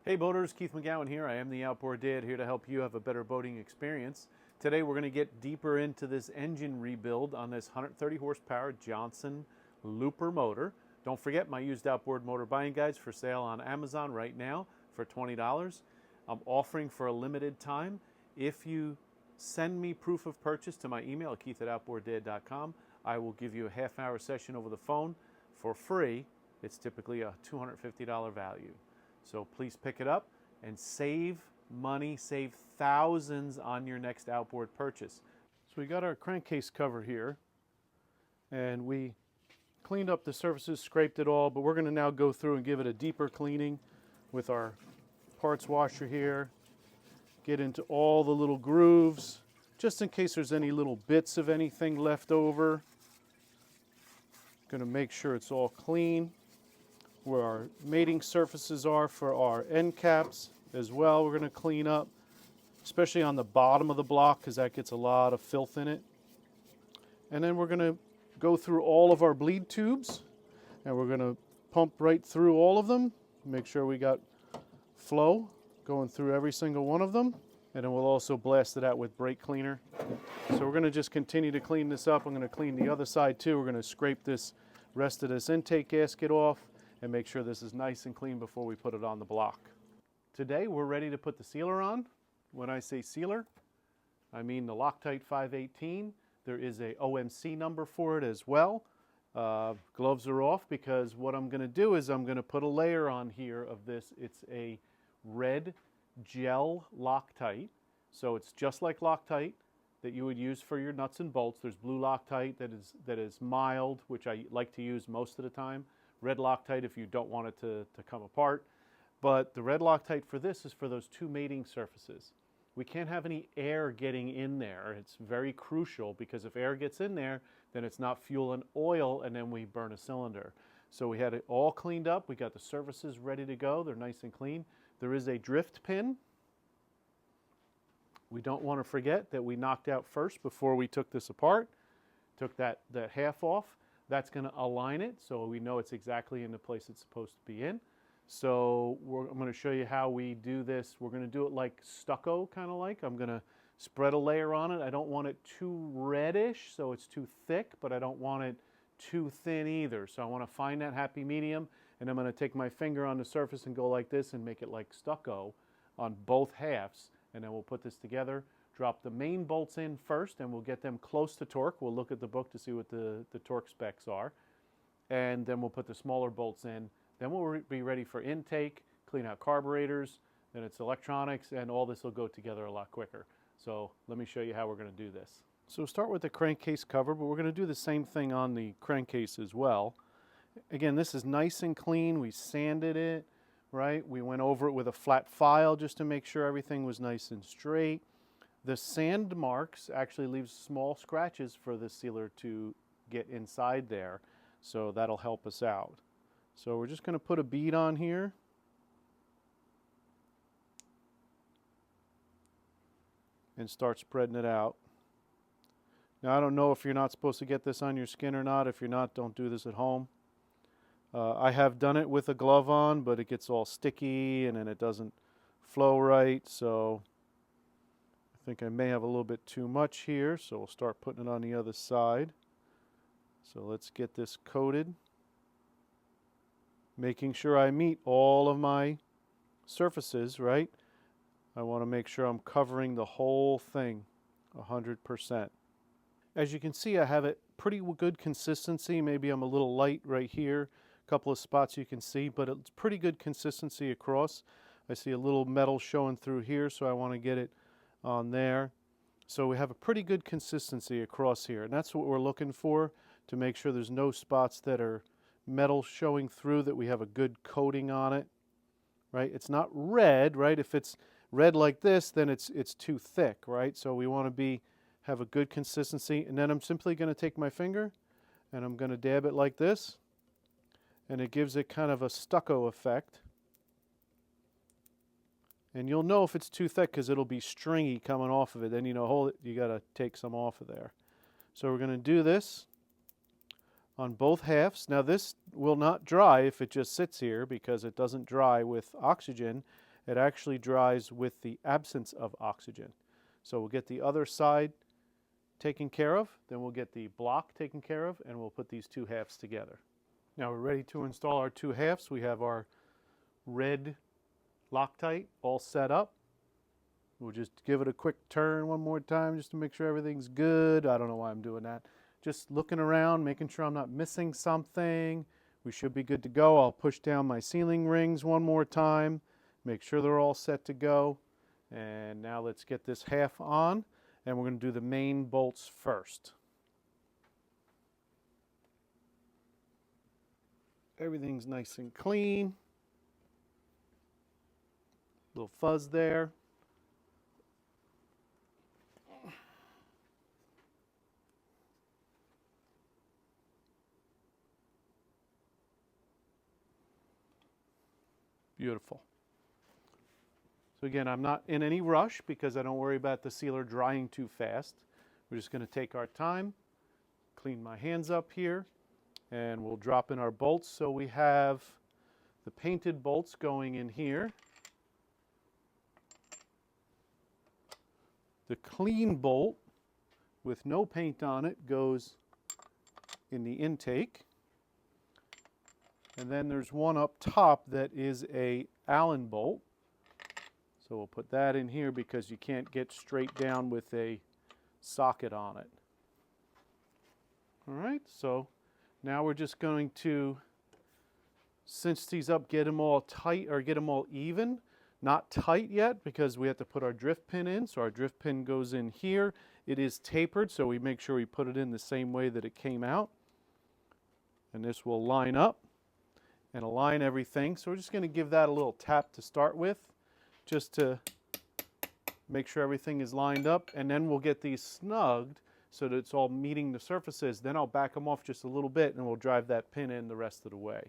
Hey boaters, Keith McGowan here. I am the Outboard Dad, here to help you have a better boating experience. Today we're going to get deeper into this engine rebuild on this 130 horsepower Johnson Looper motor. Don't forget, my used outboard motor buying guides for sale on Amazon right now for $20. I'm offering for a limited time. If you send me proof of purchase to my email, keith@outboarddad.com, I will give you a half-hour session over the phone for free. It's typically a $250 value. So please pick it up and save money, save thousands on your next outboard purchase. So we got our crankcase cover here, and we cleaned up the surfaces, scraped it all, but we're going to now go through and give it a deeper cleaning with our parts washer here. Get into all the little grooves, just in case there's any little bits of anything left over. Going to make sure it's all clean. Where our mating surfaces are for our end caps as well, we're going to clean up, especially on the bottom of the block because that gets a lot of filth in it. And then we're going to go through all of our bleed tubes, and we're going to pump right through all of them, make sure we got flow going through every single one of them. And then we'll also blast it out with brake cleaner. So we're going to just continue to clean this up. I'm going to clean the other side too. We're going to scrape this rest of this intake gasket off and make sure this is nice and clean before we put it on the block. Today we're ready to put the sealer on. When I say sealer, I mean the Loctite 518. There is a OMC number for it as well. Gloves are off because what I'm going to do is I'm going to put a layer on here of this. It's a red gel Loctite. So it's just like Loctite that you would use for your nuts and bolts. There's blue Loctite that is mild, which I like to use most of the time. Red Loctite if you don't want it to come apart. But the red Loctite for this is for those two mating surfaces. We can't have any air getting in there. It's very crucial because if air gets in there, then it's not fuel and oil, and then we burn a cylinder. So we had it all cleaned up. We got the surfaces ready to go. They're nice and clean. There is a drift pin. We don't want to forget that we knocked out first before we took this apart. Took that half off. That's going to align it so we know it's exactly in the place it's supposed to be in. So I'm going to show you how we do this. We're going to do it like stucco, kind of like. I'm going to spread a layer on it. I don't want it too reddish, so it's too thick, but I don't want it too thin either. So I want to find that happy medium, and I'm going to take my finger on the surface and go like this and make it like stucco on both halves. And then we'll put this together. Drop the main bolts in first, and we'll get them close to torque. We'll look at the book to see what the torque specs are. And then we'll put the smaller bolts in. Then we'll be ready for intake, clean out carburetors, then it's electronics, and all this will go together a lot quicker. So let me show you how we're going to do this. So start with the crankcase cover, but we're going to do the same thing on the crankcase as well. Again, this is nice and clean. We sanded it, right? We went over it with a flat file just to make sure everything was nice and straight. The sand marks actually leave small scratches for the sealer to get inside there, so that'll help us out. So we're just going to put a bead on here. And start spreading it out. Now I don't know if you're not supposed to get this on your skin or not. If you're not, don't do this at home. I have done it with a glove on, but it gets all sticky and then it doesn't flow right, so I think I may have a little bit too much here, so we'll start putting it on the other side. So let's get this coated. Making sure I meet all of my surfaces, right? I want to make sure I'm covering the whole thing 100%. As you can see, I have a pretty good consistency. Maybe I'm a little light right here. A couple of spots you can see, but it's pretty good consistency across. I see a little metal showing through here, so I want to get it on there. So we have a pretty good consistency across here, and that's what we're looking for, to make sure there's no spots that are metal showing through, that we have a good coating on it, right? It's not red, right? If it's red like this, then it's too thick, right? So we want to have a good consistency, and then I'm simply going to take my finger and I'm going to dab it like this, and it gives it kind of a stucco effect. And you'll know if it's too thick because it'll be stringy coming off of it. Then you know, hold it, you got to take some off of there. So we're going to do this on both halves. Now this will not dry if it just sits here because it doesn't dry with oxygen, it actually dries with the absence of oxygen. So we'll get the other side taken care of, then we'll get the block taken care of, and we'll put these two halves together. Now we're ready to install our two halves. We have our red Loctite all set up. We'll just give it a quick turn one more time just to make sure everything's good. I don't know why I'm doing that. Just looking around, making sure I'm not missing something. We should be good to go. I'll push down my sealing rings one more time, make sure they're all set to go. And now let's get this half on, and we're going to do the main bolts first. Everything's nice and clean. Little fuzz there. Beautiful. So again, I'm not in any rush because I don't worry about the sealer drying too fast. We're just going to take our time, clean my hands up here, and we'll drop in our bolts. So we have the painted bolts going in here. The clean bolt with no paint on it goes in the intake. And then there's one up top that is a Allen bolt. So we'll put that in here because you can't get straight down with a socket on it. All right, so now we're just going to cinch these up, get them all tight or get them all even. Not tight yet because we have to put our drift pin in. So our drift pin goes in here. It is tapered, so we make sure we put it in the same way that it came out. And this will line up and align everything. So we're just going to give that a little tap to start with, just to make sure everything is lined up, and then we'll get these snugged so that it's all meeting the surfaces. Then I'll back them off just a little bit and we'll drive that pin in the rest of the way.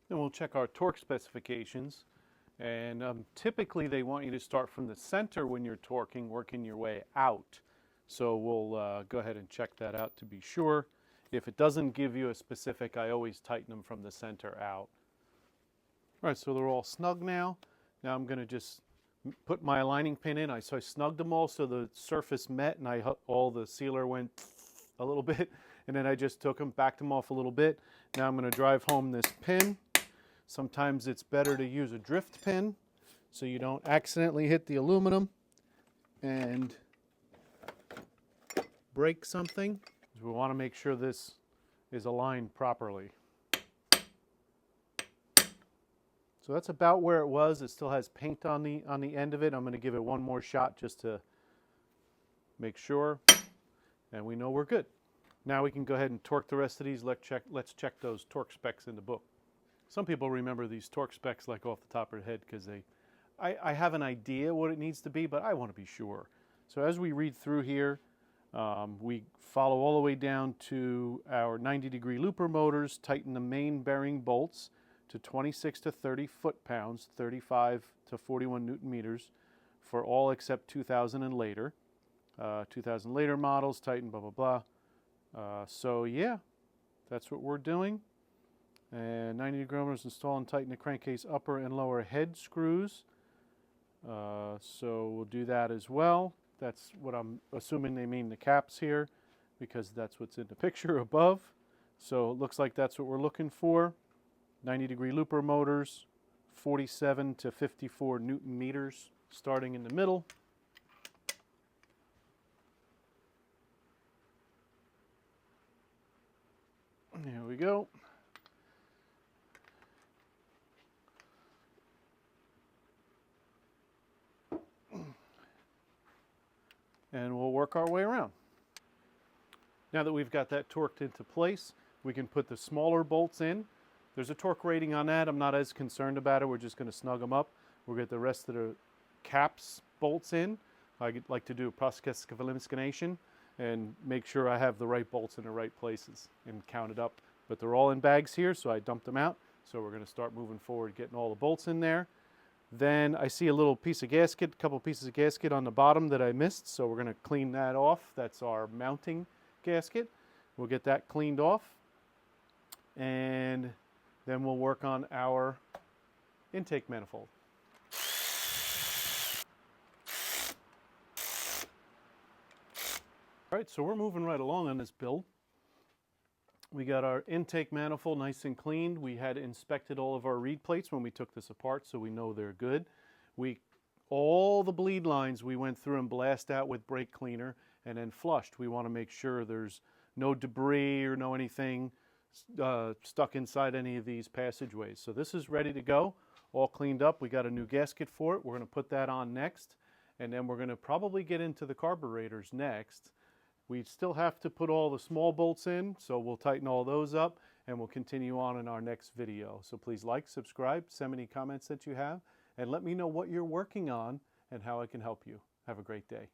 Then we'll check our torque specifications, and typically they want you to start from the center when you're torquing, working your way out. So we'll go ahead and check that out to be sure. If it doesn't give you a specific, I always tighten them from the center out. All right, so they're all snug now. Now I'm going to just put my aligning pin in. So I snugged them all so the surface met, and all the sealer went a little bit, and then I just took them, backed them off a little bit. Now I'm going to drive home this pin. Sometimes it's better to use a drift pin so you don't accidentally hit the aluminum and break something. We want to make sure this is aligned properly. So that's about where it was. It still has paint on the end of it. I'm going to give it one more shot just to make sure, and we know we're good. Now we can go ahead and torque the rest of these. Let's check those torque specs in the book. Some people remember these torque specs like off the top of their head because I have an idea what it needs to be, but I want to be sure. So as we read through here, we follow all the way down to our 90-degree looper motors, tighten the main bearing bolts to 26 to 30 foot-pounds, 35 to 41 Newton-meters for all except 2000 and later. 2000 later models, tighten, blah, blah, blah. So yeah, that's what we're doing. And 90-degree motors, install and tighten the crankcase upper and lower head screws. So we'll do that as well. That's what I'm assuming they mean the caps here, because that's what's in the picture above. So it looks like that's what we're looking for. 90-degree looper motors, 47 to 54 Newton meters, starting in the middle. There we go. And we'll work our way around. Now that we've got that torqued into place, we can put the smaller bolts in. There's a torque rating on that. I'm not as concerned about it. We're just going to snug them up. We'll get the rest of the caps bolts in. I like to do a process of elimination and make sure I have the right bolts in the right places and count it up. But they're all in bags here, so I dumped them out. So we're going to start moving forward, getting all the bolts in there. Then I see a little piece of gasket, a couple pieces of gasket on the bottom that I missed, so we're going to clean that off. That's our mounting gasket. We'll get that cleaned off. and then we'll work on our intake manifold. All right, so we're moving right along on this build. We got our intake manifold nice and cleaned. We had inspected all of our reed plates when we took this apart, so we know they're good. All the bleed lines we went through and blasted out with brake cleaner and then flushed. We want to make sure there's no debris or no anything stuck inside any of these passageways. So this is ready to go, all cleaned up. We got a new gasket for it. We're going to put that on next, and then we're going to probably get into the carburetors next. We still have to put all the small bolts in, so we'll tighten all those up, and we'll continue on in our next video. So please like, subscribe, send me any comments that you have, and let me know what you're working on and how I can help you. Have a great day.